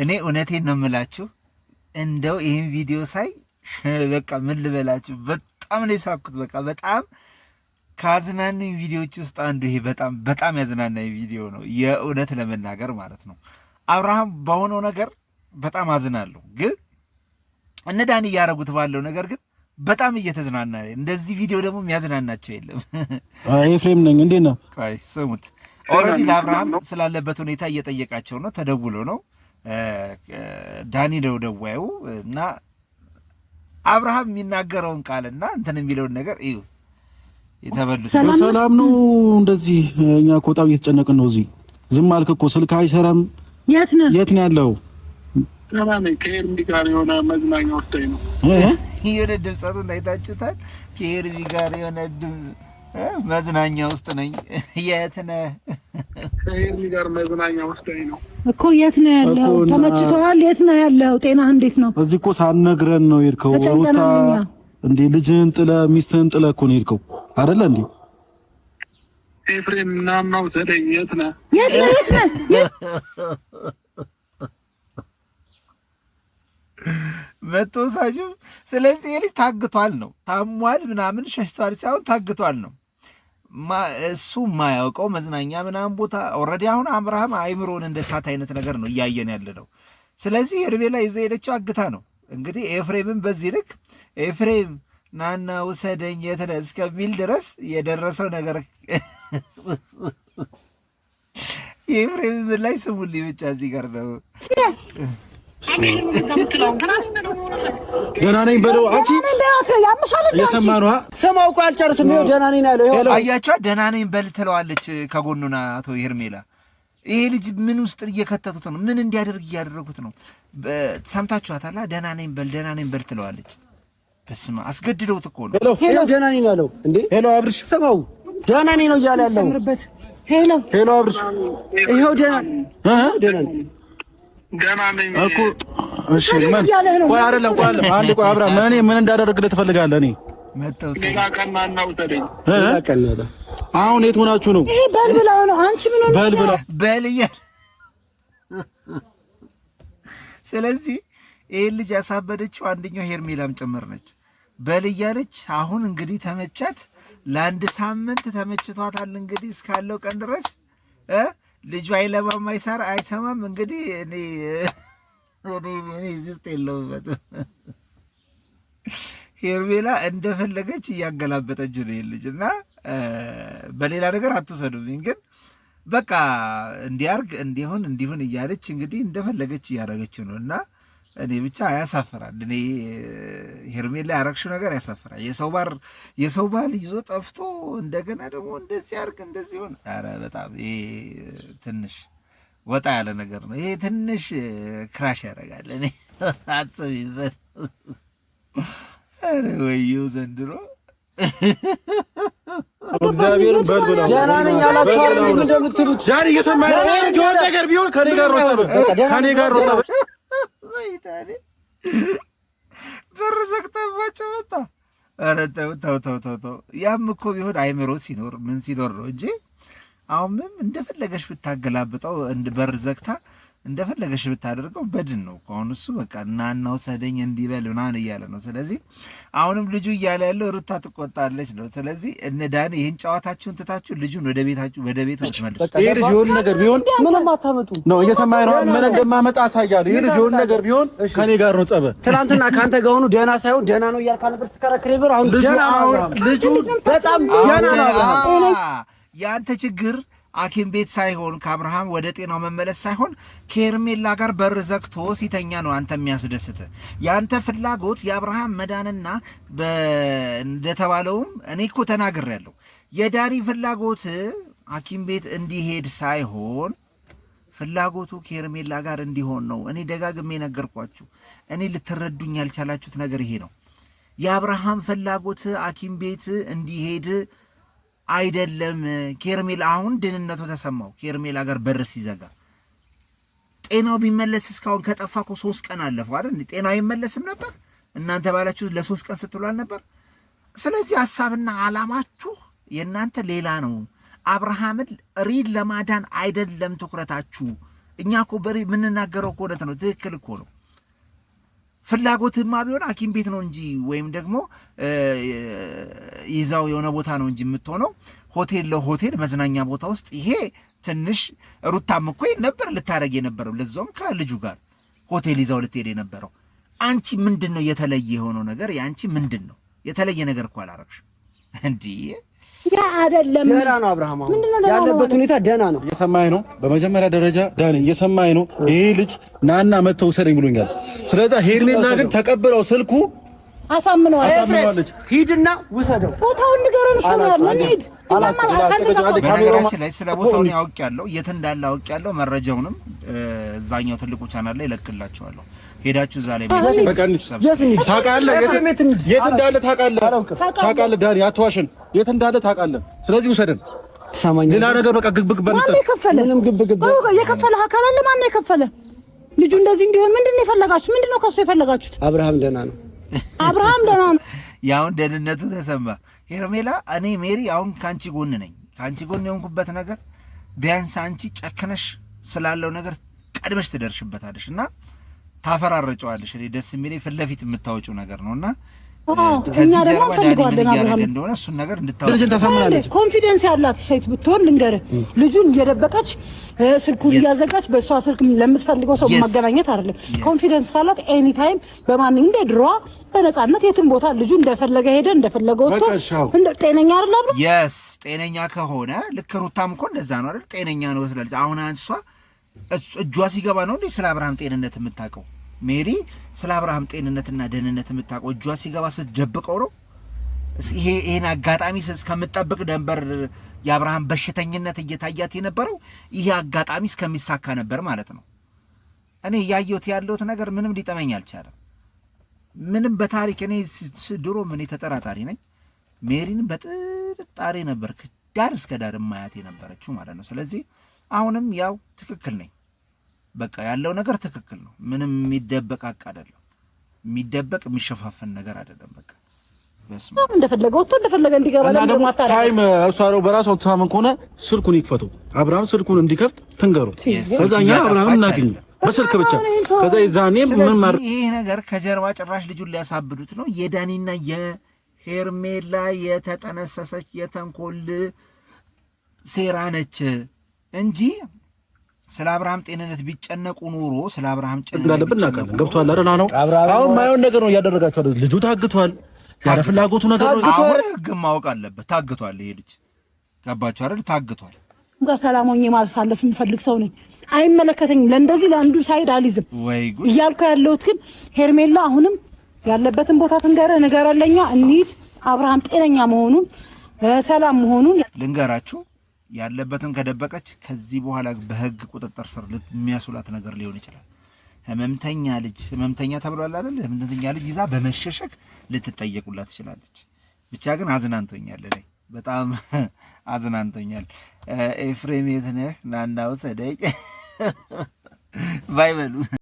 እኔ እውነቴን ነው የምላችሁ እንደው ይህን ቪዲዮ ሳይ በቃ ምን ልበላችሁ በጣም ነው የሳኩት። በቃ በጣም ከአዝናናኝ ቪዲዮዎች ውስጥ አንዱ ይሄ በጣም ያዝናናኝ ቪዲዮ ነው የእውነት ለመናገር ማለት ነው። አብርሃም በሆነው ነገር በጣም አዝናለሁ፣ ግን እነ ዳኒ እያደረጉት ባለው ነገር ግን በጣም እየተዝናና እንደዚህ ቪዲዮ ደግሞ የሚያዝናናቸው የለም። ኤፍሬም ነኝ። እንዴት ነው? ቆይ ስሙት። ኦልሬዲ ለአብርሃም ስላለበት ሁኔታ እየጠየቃቸው ነው። ተደውሎ ነው ዳኒ ነው ደዋዩ እና አብርሃም የሚናገረውን ቃልና እንትን የሚለውን ነገር እዩ። የተበሉት ሰላም ነው። እንደዚህ እኛ እኮ በጣም እየተጨነቅን ነው። እዚህ ዝም አልክ እኮ ስልክ አይሰራም። የት ነው ያለው? ከኤርሚ ጋር የሆነ መዝናኛ ወስደኝ ነው። የሆነ ድምፀቱን አይታችሁታል? ከኤርሚ ጋር የሆነ መዝናኛ ውስጥ ነኝ። የት ነህ? ከኤርሚ ጋር መዝናኛ ወስደኝ ነው እኮ። የት ነው ያለው? ተመችቶሃል? የት ነው ያለው? ጤናህ እንዴት ነው? እዚህ እኮ ሳትነግረን ነው የሄድከው። ሩታ እንዴ ልጅህን ጥለህ ሚስትህን ጥለህ እኮ ነው የሄድከው አይደለ እንዴ? ኤፍሬም ምናምን ውሰደኝ። የት ነህ? የት ነህ? መተውሳችሁ። ስለዚህ የልጅ ታግቷል ነው፣ ታሟል ምናምን ሸሽቷል ሳይሆን ታግቷል ነው። እሱ የማያውቀው መዝናኛ ምናምን ቦታ ኦልሬዲ አሁን አብርሃም አይምሮን እንደ ሳት አይነት ነገር ነው እያየን ያለ ነው። ስለዚህ ሄርሜላ ይዛ ሄደችው አግታ ነው። እንግዲህ ኤፍሬምን በዚህ ልክ ኤፍሬም ናና ውሰደኝ የት ነህ እስከሚል ድረስ የደረሰው ነገር የኤፍሬምን ላይ ስሙልኝ ብቻ እዚህ ጋር ነው። ደህና ነኝ በለው። አንቺ የሰማህ ነው። ስማው እኮ አልጨርስም። ይኸው ደህና ነኝ ያለው። ይኸው አያችኋ፣ ደህና ነኝ በል ትለዋለች ከጎኑና አቶ ሄርሜላ። ይሄ ልጅ ምን ውስጥ እየከተቱት ነው? ምን እንዲያደርግ እያደረጉት ነው? ሰምታችኋታል? ደህና ነኝ በል ትለዋለች። በስመ አብ አስገድደውት እኮ ነው። ሄሎ ደህና ነኝ ያለው እንዴ። ሄሎ አብርሽ ስማው፣ ደህና ነኝ ነው እያለ ያለው። ሄሎ አብርሽ፣ ይኸው ደህና ነኝ ገና ነኝ እኮ። እሺ ምን? ቆይ አይደለም፣ አንድ ቆይ አብራ ምን እንዳደረግልህ ትፈልጋለህ? እኔ ሌላ ቀን ና ውሰደኝ። አሁን የት ሆናችሁ ነው? ይሄ በልብላው ነው። አንቺ ምን ሆነ? በልያ። ስለዚህ ይሄን ልጅ ያሳበደችው አንደኛው ሄርሜላም ጭምር ነች። በልያለች። አሁን እንግዲህ ተመቻት። ለአንድ ሳምንት ተመችቷታል። እንግዲህ እስካለው ቀን ድረስ ልጁ አይለማም አይሰማም። እንግዲህ እኔ እዚህ ውስጥ የለውበትም። ሄርሜላ እንደፈለገች እያገላበጠች ነው ይሄን ልጅ እና በሌላ ነገር አትወሰዱብኝ፣ ግን በቃ እንዲያርግ እንዲሁን እያለች እንግዲህ እንደፈለገች እያደረገችው ነው እና እኔ ብቻ ያሳፍራል። እኔ ሄርሜላ ያረግሽው ነገር ያሳፍራል። የሰው ባል ይዞ ጠፍቶ እንደገና ደግሞ እንደዚህ አርግ እንደዚህ ሆነ። ኧረ በጣም ይሄ ትንሽ ወጣ ያለ ነገር ነው። ይሄ ትንሽ ክራሽ ያደርጋል። እኔ አስቢበት። ኧረ ወይዬው ዘንድሮ እግዚአብሔርን በልብላ። ደህና ነኝ ያላችሁ አይደል እንደምትሉት? ዛሬ እየሰማኸኝ ነው። ይሄ ጆር ነገር ቢሆን ከኔ ጋር ነው ጸብ በር ዘግተባቸው መጣ። ኧረ ተው። ያም እኮ ቢሆን አይምሮ ሲኖር ምን ሲኖር ነው እንጂ አሁን ምን እንደፈለገሽ ብታገላብጠው በር ዘግታ እንደፈለገሽ ብታደርገው በድን ነው። አሁን እሱ በቃ እናና ውሰደኝ እንዲበል ምናምን እያለ ነው። ስለዚህ አሁንም ልጁ እያለ ያለው ሩታ ትቆጣለች ነው። ስለዚህ እነ ዳኒ ይህን ጨዋታችሁን ትታችሁ ልጁን ወደ ቤቱ ትመልሱ። ይሄ ልጅ የሆነ ነገር ቢሆን ምንም አታመጡ ነው። እየሰማኸኝ ነው? ምን እንደማመጣ አሳያለሁ። ይሄ ልጅ የሆነ ነገር ቢሆን ከኔ ጋር ነው ጸበ። ትናንትና ካንተ ጋር ሆኖ ደህና ሳይሆን ደህና ነው እያልክ ነበር ስትከራከር ነበር። አሁን ልጁ በጣም ደህና ነው። ያንተ ችግር ሐኪም ቤት ሳይሆን ከአብርሃም ወደ ጤናው መመለስ ሳይሆን ከሄርሜላ ጋር በር ዘግቶ ሲተኛ ነው አንተ የሚያስደስት። ያንተ ፍላጎት የአብርሃም መዳንና እንደተባለውም እኔ እኮ ተናግሬያለሁ። የዳኒ ፍላጎት ሐኪም ቤት እንዲሄድ ሳይሆን ፍላጎቱ ከሄርሜላ ጋር እንዲሆን ነው። እኔ ደጋግሜ ነገርኳችሁ። እኔ ልትረዱኝ ያልቻላችሁት ነገር ይሄ ነው። የአብርሃም ፍላጎት ሐኪም ቤት እንዲሄድ አይደለም። ሄርሜላ አሁን ደህንነቱ ተሰማው። ሄርሜላ ጋር በር ሲዘጋ ጤናው ቢመለስ እስካሁን ከጠፋ እኮ 3 ቀን አለፈው አይደል? ጤናው አይመለስም ነበር? እናንተ ባላችሁ ለ3 ቀን ስትሏል ነበር። ስለዚህ ሐሳብና ዓላማችሁ የእናንተ ሌላ ነው። አብርሃምን ሪል ለማዳን አይደለም ትኩረታችሁ። እኛ እኮ በሬ የምንናገረው እኮ እውነት ነው። ትክክል እኮ ነው። ፍላጎትማ ቢሆን ሐኪም ቤት ነው እንጂ ወይም ደግሞ ይዛው የሆነ ቦታ ነው እንጂ የምትሆነው ሆቴል ለሆቴል መዝናኛ ቦታ ውስጥ ይሄ ትንሽ ሩታም እኮ ነበር ልታረግ የነበረው ለዛውም ከልጁ ጋር ሆቴል ይዛው ልትሄድ የነበረው። አንቺ ምንድነው የተለየ የሆነው ነገር? ያንቺ ምንድነው የተለየ ነገር? እኮ አላረግሽ እንዴ? ያ አይደለም ደህና ነው አብርሃም፣ ያለበት ሁኔታ ደህና ነው። እየሰማኸኝ ነው? በመጀመሪያ ደረጃ ዳኒ እየሰማኸኝ ነው? ይሄ ልጅ ናና መተው ውሰደኝ ብሎኛል። ስለዚህ ሄርሜላ ግን ተቀበለው ስልኩ አሳምነዋለች። ሂድና ውሰደው፣ ቦታውን ንገረን ይሻላል። እንሂድ። በነገራችን ላይ ስለ ቦታውን ያውቃለሁ፣ የት እንዳለ አውቃለሁ። መረጃውንም እዛኛው ትልቁ ቻናል ላይ ለቅላችኋለሁ። ሄዳችሁ እዛ ላይ ታውቃለህ፣ የት እንዳለ ታውቃለህ። ዳኒ አትዋሽን፣ የት እንዳለ ታውቃለህ። ስለዚህ ውሰደን። ትሰማኛለህ? ሌላ ነገር በቃ ግብግብ ማን የከፈለ? ምንም ግብግብ የከፈለ አካል አለ? ማን የከፈለ? ልጁ እንደዚህ እንዲሆን ምንድነው የፈለጋችሁት? ምንድነው ከሱ የፈለጋችሁት? አብርሃም ደህና ነው። አብርሃም ደህና ነው። ያውን ደህንነቱ ተሰማ። ሄርሜላ እኔ ሜሪ አሁን ካንቺ ጎን ነኝ። ካንቺ ጎን የሆንኩበት ነገር ቢያንስ አንቺ ጨክነሽ ስላለው ነገር ቀድመሽ ትደርሽበታለሽ እና ታፈራረጨዋለሽ። እኔ ደስ የሚለኝ ፊት ለፊት የምታወጪው ነገር ነውና እኛ ደግሞ እንፈልገዋለን አብርሃም እንደሆነ እሱን ነገር እንድታወጪ ኮንፊደንስ ያላት ሴት ብትሆን ልንገርህ፣ ልጁን እየደበቀች ስልኩን እያዘጋች በእሷ ስልክ ለምትፈልገው ሰው ማገናኘት አይደለም። ኮንፊደንስ ካላት ኤኒ ታይም በማንኛውም እንደ ድሮዋ በነፃነት የትም ቦታ ልጁ እንደፈለገ ሄደ እንደፈለገ ወጥቶ እንደ ጤነኛ አይደል አብርሃም? የስ ጤነኛ ከሆነ ልክ ሩታም እኮ እንደዛ ነው አይደል? ጤነኛ ነው ስለዚህ አሁን አንሷ እጇ ሲገባ ነው እንዴ ስለ አብርሃም ጤንነት የምታውቀው? ሜሪ ስለ አብርሃም ጤንነትና ደህንነት የምታውቀው እጇ ሲገባ ስትደብቀው ነው። ይሄን አጋጣሚ እስከምትጠብቅ ነበር የአብርሃም በሽተኝነት እየታያት የነበረው። ይሄ አጋጣሚ እስከሚሳካ ነበር ማለት ነው። እኔ እያየሁት ያለሁት ነገር ምንም ሊጠመኝ አልቻለም። ምንም በታሪክ እኔ ድሮ ምን ተጠራጣሪ ነኝ። ሜሪን በጥርጣሬ ነበር ዳር እስከ ዳር ማያት የነበረችው ማለት ነው። ስለዚህ አሁንም ያው ትክክል ነኝ። በቃ ያለው ነገር ትክክል ነው። ምንም የሚደበቅ አቅ አይደለም። የሚደበቅ የሚሸፋፈን ነገር አይደለም። በቃ በስመ አብ እንደፈለገ ወጥቶ እንደፈለገ እንዲገባ ደግሞ ታይም እሷ ነው በራሷ ተማመን ከሆነ ስልኩን ይክፈቱ። አብርሃም ስልኩን እንዲከፍት ትንገሩ። ከዛኛ አብርሃም እናገኝ በስልክ ብቻ። ከዛ ይዛኔ ምን ማር ይሄ ነገር ከጀርባ ጭራሽ ልጁን ሊያሳብዱት ነው። የዳኒና የሄርሜላ የተጠነሰሰች የተንኮል ሴራ ነች እንጂ ስለ አብርሃም ጤንነት ቢጨነቁ ኖሮ ስለ አብርሃም ጤንነት ቢጨነቁ ገብቷል አይደል? ነው አሁን ማየውን ነገር ነው እያደረጋችሁ አይደል? ልጁ ታግቷል። ያለ ፍላጎቱ ነገር ነው። አሁን ህግ ማወቅ አለበት። ታግቷል። ይሄ ልጅ ገባችሁ አይደል? ታግቷል። እንኳን ሰላሞኝ ማሳለፍ የምፈልግ ሰው ነኝ። አይመለከተኝም። ለእንደዚህ ለአንዱ ሳይድ አልይዝም እያልኩ ያለሁት ግን ሄርሜላ አሁንም ያለበትን ቦታ ንገረለኛ። እንሂድ። አብርሃም ጤነኛ መሆኑን ሰላም መሆኑን ልንገራችሁ። ያለበትን ከደበቀች ከዚህ በኋላ በህግ ቁጥጥር ስር የሚያስውላት ነገር ሊሆን ይችላል። ህመምተኛ ተብሏል አይደል? ህመምተኛ ልጅ ይዛ በመሸሸግ ልትጠየቁላት ትችላለች። ብቻ ግን አዝናንቶኛል። ላይ በጣም አዝናንቶኛል። ኤፍሬም የት ነህ? ናና ውሰደኝ ባይበሉ